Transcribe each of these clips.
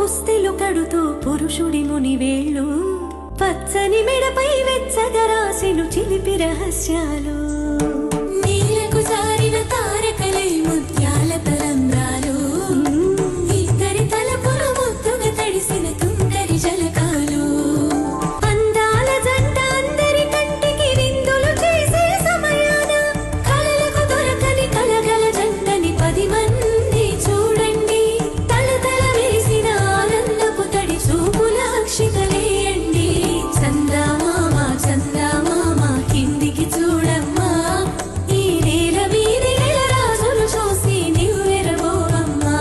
పుస్తెలు కడుతూ పురుషుడి ముని వేళ్ళు పచ్చని మెడపై వెచ్చగా రాసెను చిలిపి రహస్యాలు నీలకు జారిన తారకలై ముత్యాల తరంధ్రాలు ఇద్దరి తలపులు ముద్దుగా తడిసిన తుంటరి జలకాలు అందాల జంట అందరి కంటికి విందులు చేసే సమయాన కలలకు దొరకని కలగల జంటని 10 మంది చూడండి తలతల వేసిన ఆనందపు తడి చూపుల అక్షితలేయండి చందమామ చందమామ కిందికి చూడమ్మా ఈ నేల మీది నెల రాజులు చూసి నివ్వెరబోవమ్మా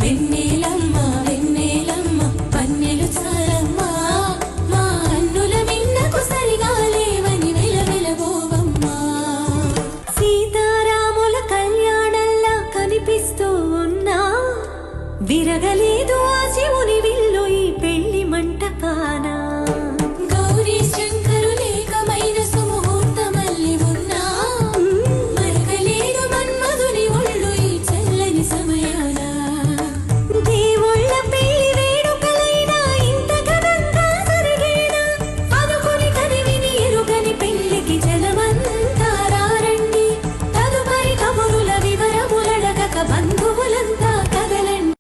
వెన్నెలమ్మ వెన్నెలమ్మ పన్నెలు చాలమ్మా మా అన్నుల మిన్నకు సరిగా లేవని వెలవెలబోవమ్మా సీతారాముల కళ్యాణంలా కనిపిస్తూ ఉన్నా విరగలేదు ఆ శివుని విల్లు ఈ పెళ్లి మంటపాన